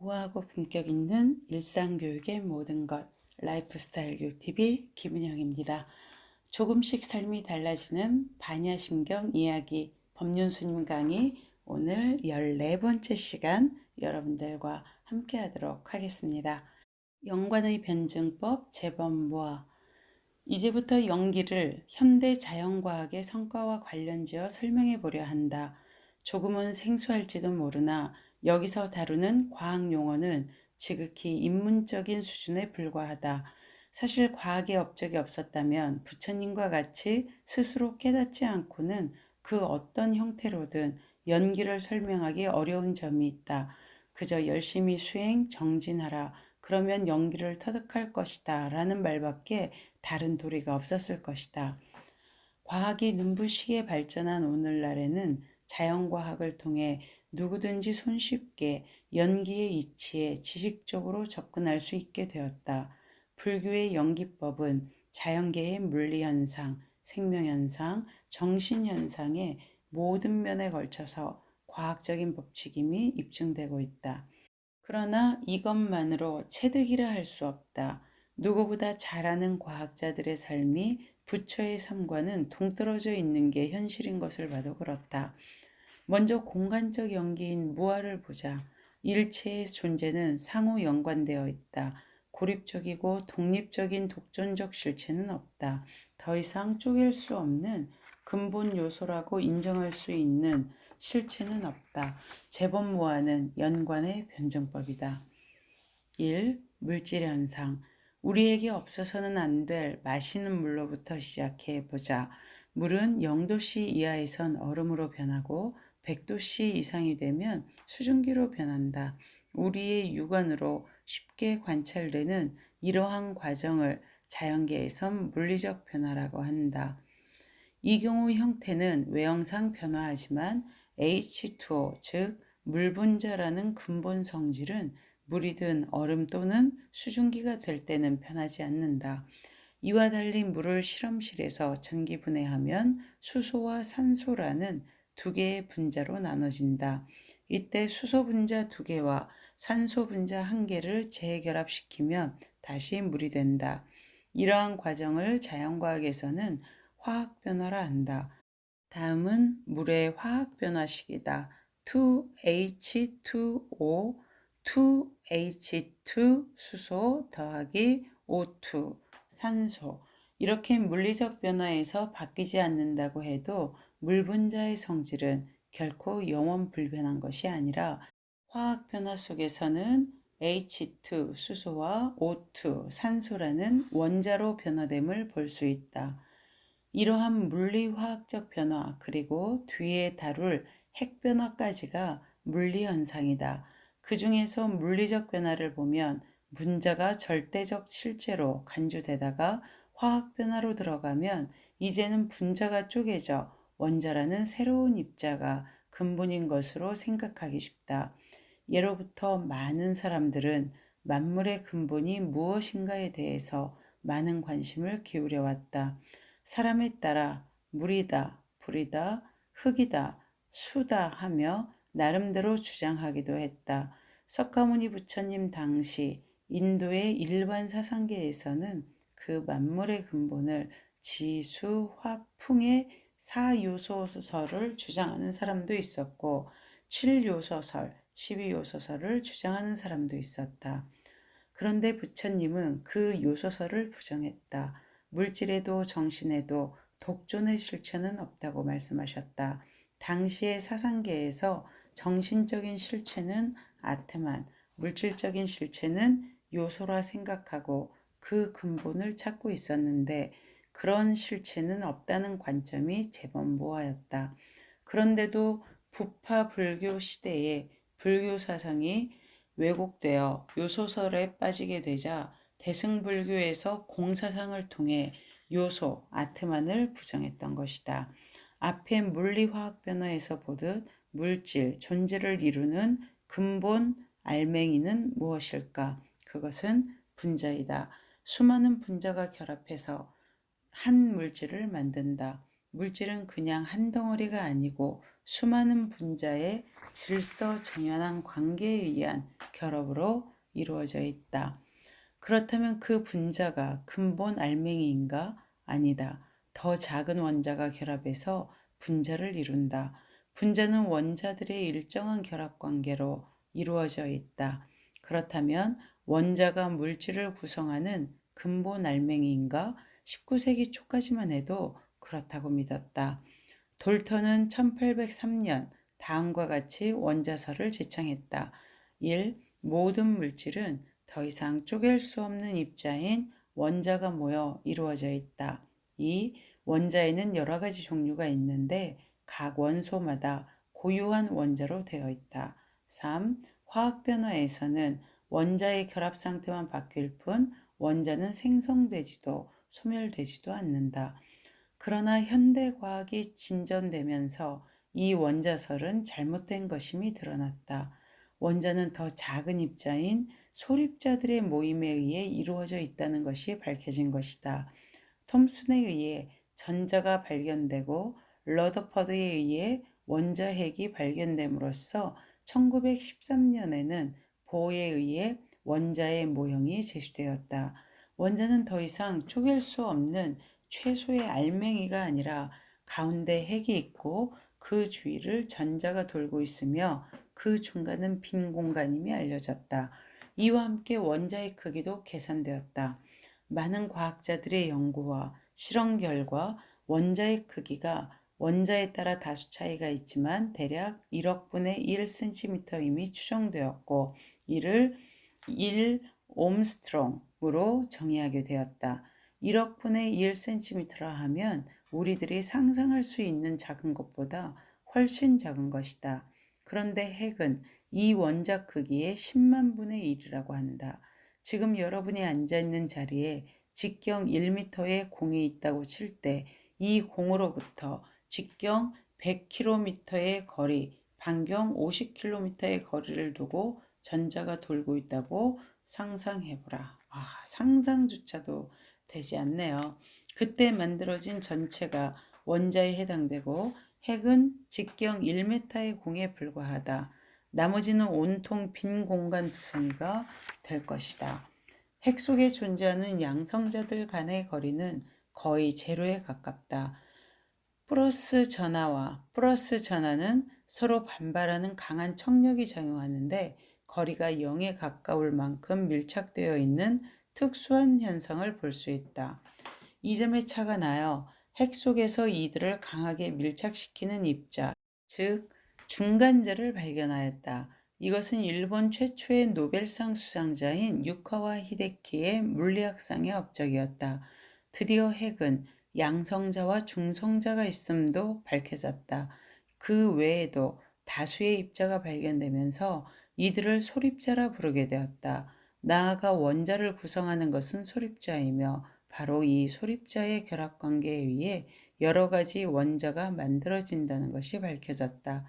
우아하고 품격 있는 일상교육의 모든 것 라이프스타일 교육TV 김은영입니다. 조금씩 삶이 달라지는 반야심경 이야기 법륜스님 강의 오늘 14번째 시간 여러분들과 함께 하도록 하겠습니다. 연관의 변증법 재범무아 이제부터 연기를 현대 자연과학의 성과와 관련지어 설명해 보려 한다. 조금은 생소할지도 모르나 여기서 다루는 과학 용어는 지극히 인문적인 수준에 불과하다. 사실 과학의 업적이 없었다면 부처님과 같이 스스로 깨닫지 않고는 그 어떤 형태로든 연기를 설명하기 어려운 점이 있다. 그저 열심히 수행, 정진하라. 그러면 연기를 터득할 것이다. 라는 말밖에 다른 도리가 없었을 것이다. 과학이 눈부시게 발전한 오늘날에는 자연과학을 통해 누구든지 손쉽게 연기의 이치에 지식적으로 접근할 수 있게 되었다. 불교의 연기법은 자연계의 물리현상, 생명현상, 정신현상의 모든 면에 걸쳐서 과학적인 법칙임이 입증되고 있다. 그러나 이것만으로 체득이라 할 수 없다. 누구보다 잘 아는 과학자들의 삶이 부처의 삶과는 동떨어져 있는 게 현실인 것을 봐도 그렇다. 먼저 공간적 연기인 무아를 보자. 일체의 존재는 상호 연관되어 있다. 고립적이고 독립적인 독존적 실체는 없다. 더 이상 쪼갤 수 없는 근본 요소라고 인정할 수 있는 실체는 없다. 재범무아는 연관의 변증법이다. 1. 물질 현상. 우리에게 없어서는 안 될 마시는 물로부터 시작해 보자. 물은 0도씨 이하에선 얼음으로 변하고 100도씨 이상이 되면 수증기로 변한다. 우리의 육안으로 쉽게 관찰되는 이러한 과정을 자연계에선 물리적 변화라고 한다. 이 경우 형태는 외형상 변화하지만 H2O, 즉 물분자라는 근본 성질은 물이든 얼음 또는 수증기가 될 때는 변하지 않는다. 이와 달리 물을 실험실에서 전기분해하면 수소와 산소라는 두 개의 분자로 나눠진다. 이때 수소 분자 두 개와 산소 분자 한 개를 재결합시키면 다시 물이 된다. 이러한 과정을 자연과학에서는 화학 변화라 한다. 다음은 물의 화학 변화식이다. 2H2O, 2H2 수소 더하기 O2 산소. 이렇게 물리적 변화에서 바뀌지 않는다고 해도 물 분자의 성질은 결코 영원 불변한 것이 아니라 화학 변화 속에서는 H2 수소와 O2 산소라는 원자로 변화됨을 볼 수 있다. 이러한 물리화학적 변화 그리고 뒤에 다룰 핵변화까지가 물리현상이다. 그 중에서 물리적 변화를 보면 분자가 절대적 실제로 간주되다가 화학 변화로 들어가면 이제는 분자가 쪼개져 원자라는 새로운 입자가 근본인 것으로 생각하기 쉽다. 예로부터 많은 사람들은 만물의 근본이 무엇인가에 대해서 많은 관심을 기울여 왔다. 사람에 따라 물이다, 불이다, 흙이다, 수다 하며 나름대로 주장하기도 했다. 석가모니 부처님 당시 인도의 일반 사상계에서는 그 만물의 근본을 지수, 화, 풍의 4요소설을 주장하는 사람도 있었고 7요소설, 12요소설을 주장하는 사람도 있었다. 그런데 부처님은 그 요소설을 부정했다. 물질에도 정신에도 독존의 실체는 없다고 말씀하셨다. 당시의 사상계에서 정신적인 실체는 아트만, 물질적인 실체는 요소라 생각하고 그 근본을 찾고 있었는데 그런 실체는 없다는 관점이 재범무아였다. 그런데도 부파 불교 시대에 불교 사상이 왜곡되어 요소설에 빠지게 되자 대승불교에서 공사상을 통해 요소, 아트만을 부정했던 것이다. 앞에 물리화학 변화에서 보듯 물질, 존재를 이루는 근본 알맹이는 무엇일까? 그것은 분자이다. 수많은 분자가 결합해서 한 물질을 만든다. 물질은 그냥 한 덩어리가 아니고 수많은 분자의 질서정연한 관계에 의한 결합으로 이루어져 있다. 그렇다면 그 분자가 근본 알맹이인가? 아니다. 더 작은 원자가 결합해서 분자를 이룬다. 분자는 원자들의 일정한 결합 관계로 이루어져 있다. 그렇다면 원자가 물질을 구성하는 근본 알맹이인가? 19세기 초까지만 해도 그렇다고 믿었다. 돌턴은 1803년 다음과 같이 원자설을 제창했다. 1. 모든 물질은 더 이상 쪼갤 수 없는 입자인 원자가 모여 이루어져 있다. 2. 원자에는 여러 가지 종류가 있는데 각 원소마다 고유한 원자로 되어 있다. 3. 화학 변화에서는 원자의 결합 상태만 바뀔 뿐 원자는 생성되지도 소멸되지도 않는다. 그러나 현대과학이 진전되면서 이 원자설은 잘못된 것임이 드러났다. 원자는 더 작은 입자인 소립자들의 모임에 의해 이루어져 있다는 것이 밝혀진 것이다. 톰슨에 의해 전자가 발견되고 러더퍼드에 의해 원자핵이 발견됨으로써 1913년에는 보에 의해 원자의 모형이 제시되었다. 원자는 더 이상 쪼갤 수 없는 최소의 알맹이가 아니라 가운데 핵이 있고 그 주위를 전자가 돌고 있으며 그 중간은 빈 공간임이 알려졌다. 이와 함께 원자의 크기도 계산되었다. 많은 과학자들의 연구와 실험 결과 원자의 크기가 원자에 따라 다수 차이가 있지만 대략 1억 분의 1cm임이 추정되었고 이를 1 옴스트롱으로 정의하게 되었다. 1억 분의 1cm라 하면 우리들이 상상할 수 있는 작은 것보다 훨씬 작은 것이다. 그런데 핵은 이 원자 크기의 10만 분의 1이라고 한다. 지금 여러분이 앉아있는 자리에 직경 1m의 공이 있다고 칠 때 이 공으로부터 직경 100km의 거리, 반경 50km의 거리를 두고 전자가 돌고 있다고 상상해보라. 상상조차도 되지 않네요. 그때 만들어진 전체가 원자에 해당되고 핵은 직경 1m의 공에 불과하다. 나머지는 온통 빈 공간 두성이가 될 것이다. 핵 속에 존재하는 양성자들 간의 거리는 거의 제로에 가깝다. 플러스 전하와 플러스 전하는 서로 반발하는 강한 청력이 작용하는데 거리가 0에 가까울 만큼 밀착되어 있는 특수한 현상을 볼 수 있다. 이 점에 차가 나요. 핵 속에서 이들을 강하게 밀착시키는 입자, 즉 중간자를 발견하였다. 이것은 일본 최초의 노벨상 수상자인 유카와 히데키의 물리학상의 업적이었다. 드디어 핵은 양성자와 중성자가 있음도 밝혀졌다. 그 외에도 다수의 입자가 발견되면서 이들을 소립자라 부르게 되었다. 나아가 원자를 구성하는 것은 소립자이며 바로 이 소립자의 결합관계에 의해 여러 가지 원자가 만들어진다는 것이 밝혀졌다.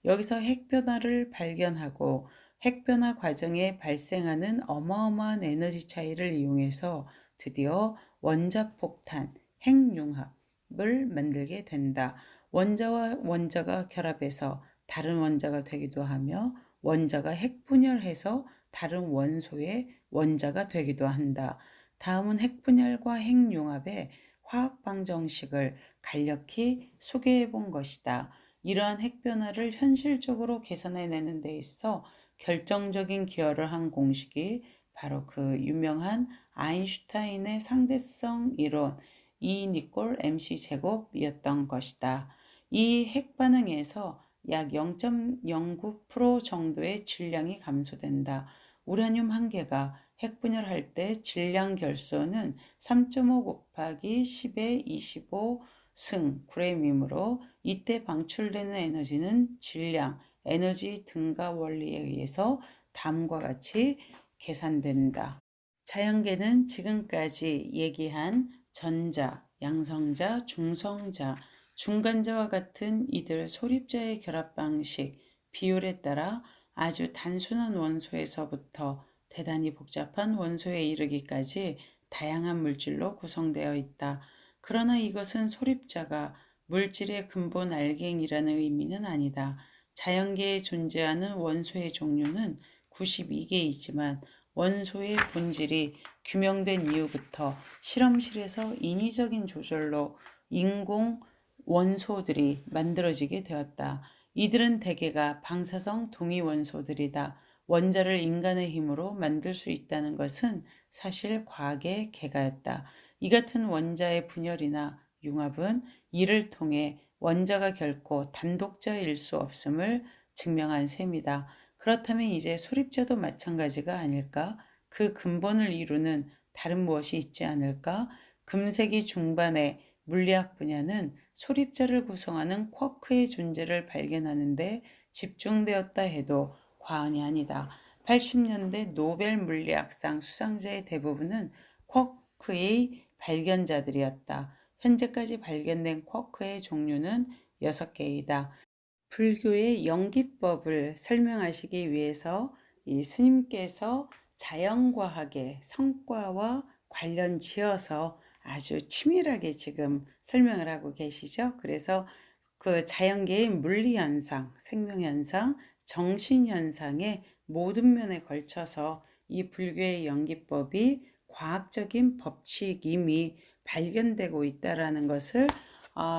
여기서 핵변화를 발견하고 핵변화 과정에 발생하는 어마어마한 에너지 차이를 이용해서 드디어 원자폭탄, 핵융합을 만들게 된다. 원자와 원자가 결합해서 다른 원자가 되기도 하며 원자가 핵분열해서 다른 원소의 원자가 되기도 한다. 다음은 핵분열과 핵융합의 화학방정식을 간략히 소개해 본 것이다. 이러한 핵변화를 현실적으로 계산해내는 데 있어 결정적인 기여를 한 공식이 바로 그 유명한 아인슈타인의 상대성 이론 E 니콜 mc 제곱이었던 것이다. 이 핵반응에서 약 0.09% 정도의 질량이 감소된다. 우라늄 한 개가 핵분열할 때 질량 결소는 3.5 곱하기 10의 25승 g이므로 이때 방출되는 에너지는 질량, 에너지 등가 원리에 의해서 다음과 같이 계산된다. 자연계는 지금까지 얘기한 전자, 양성자, 중성자, 중간자와 같은 이들 소립자의 결합 방식, 비율에 따라 아주 단순한 원소에서부터 대단히 복잡한 원소에 이르기까지 다양한 물질로 구성되어 있다. 그러나 이것은 소립자가 물질의 근본 알갱이라는 의미는 아니다. 자연계에 존재하는 원소의 종류는 92개이지만 원소의 본질이 규명된 이후부터 실험실에서 인위적인 조절로 인공 원소들이 만들어지게 되었다. 이들은 대개가 방사성 동위 원소들이다. 원자를 인간의 힘으로 만들 수 있다는 것은 사실 과학의 개가였다. 이 같은 원자의 분열이나 융합은 이를 통해 원자가 결코 단독자일 수 없음을 증명한 셈이다. 그렇다면 이제 소립자도 마찬가지가 아닐까? 그 근본을 이루는 다른 무엇이 있지 않을까? 금세기 중반의 물리학 분야는 소립자를 구성하는 쿼크의 존재를 발견하는데 집중되었다 해도 과언이 아니다. 80년대 노벨 물리학상 수상자의 대부분은 쿼크의 발견자들이었다. 현재까지 발견된 쿼크의 종류는 6개이다. 불교의 연기법을 설명하시기 위해서 이 스님께서 자연과학의 성과와 관련 지어서 아주 치밀하게 지금 설명을 하고 계시죠. 그래서 그 자연계의 물리현상, 생명현상, 정신현상의 모든 면에 걸쳐서 이 불교의 연기법이 과학적인 법칙임이 발견되고 있다는 것을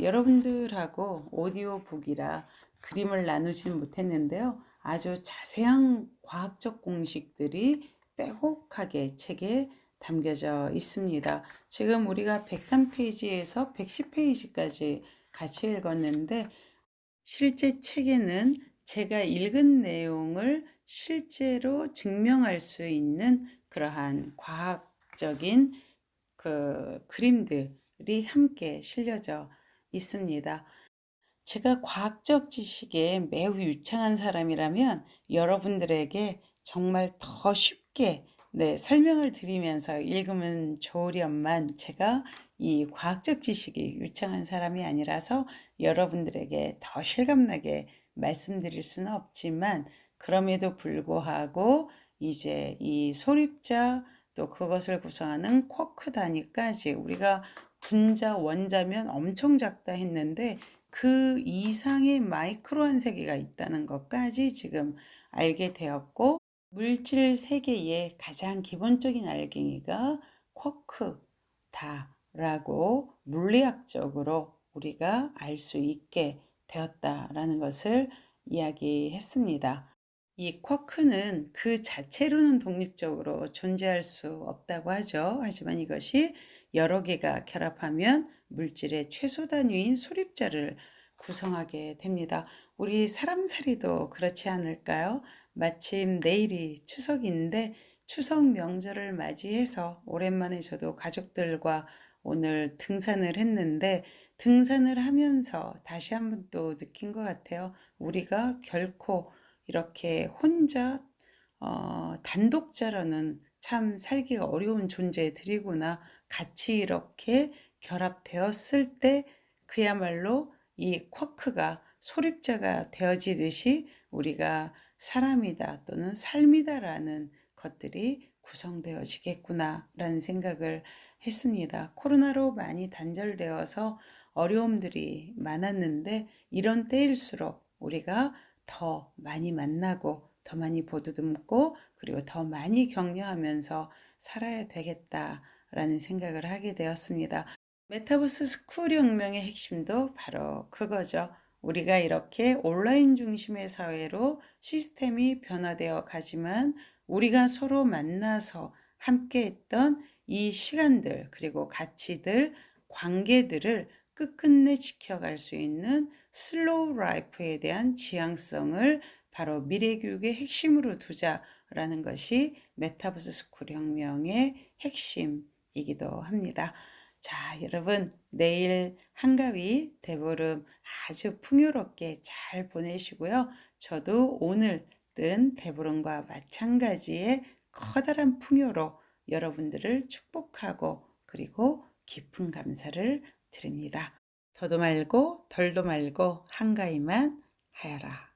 여러분들하고 오디오북이라 그림을 나누진 못했는데요. 아주 자세한 과학적 공식들이 빼곡하게 책에 담겨져 있습니다. 지금 우리가 103페이지에서 110페이지까지 같이 읽었는데 실제 책에는 제가 읽은 내용을 실제로 증명할 수 있는 그러한 과학적인 그 그림들이 함께 실려져 있습니다. 제가 과학적 지식에 매우 유창한 사람이라면 여러분들에게 정말 더 쉽게 설명을 드리면서 읽으면 좋으련만 제가 이 과학적 지식이 유창한 사람이 아니라서 여러분들에게 더 실감나게 말씀드릴 수는 없지만 그럼에도 불구하고 이제 이 소립자 또 그것을 구성하는 쿼크 단위까지 우리가 분자 원자면 엄청 작다 했는데 그 이상의 마이크로한 세계가 있다는 것까지 지금 알게 되었고 물질 세계의 가장 기본적인 알갱이가 쿼크다라고 물리학적으로 우리가 알 수 있게 되었다라는 것을 이야기했습니다. 이 쿼크는 그 자체로는 독립적으로 존재할 수 없다고 하죠. 하지만 이것이 여러 개가 결합하면 물질의 최소 단위인 소립자를 구성하게 됩니다. 우리 사람살이도 그렇지 않을까요? 마침 내일이 추석인데 추석 명절을 맞이해서 오랜만에 저도 가족들과 오늘 등산을 했는데 등산을 하면서 다시 한번 또 느낀 것 같아요. 우리가 결코 이렇게 혼자 단독자로는 참 살기가 어려운 존재들이구나. 같이 이렇게 결합되었을 때 그야말로 이 쿼크가 소립자가 되어지듯이 우리가 사람이다 또는 삶이다라는 것들이 구성되어지겠구나라는 생각을 했습니다. 코로나로 많이 단절되어서 어려움들이 많았는데 이런 때일수록 우리가 더 많이 만나고 더 많이 보듬고 그리고 더 많이 격려하면서 살아야 되겠다라는 생각을 하게 되었습니다. 메타버스 스쿨 혁명의 핵심도 바로 그거죠. 우리가 이렇게 온라인 중심의 사회로 시스템이 변화되어 가지만 우리가 서로 만나서 함께 했던 이 시간들 그리고 가치들, 관계들을 끝끝내 지켜갈 수 있는 슬로우 라이프에 대한 지향성을 바로 미래교육의 핵심으로 두자라는 것이 메타버스 스쿨 혁명의 핵심이기도 합니다. 자, 여러분 내일 한가위 대보름 아주 풍요롭게 잘 보내시고요. 저도 오늘 뜬 대보름과 마찬가지의 커다란 풍요로 여러분들을 축복하고 그리고 깊은 감사를 드립니다. 더도 말고 덜도 말고 한가위만 하여라.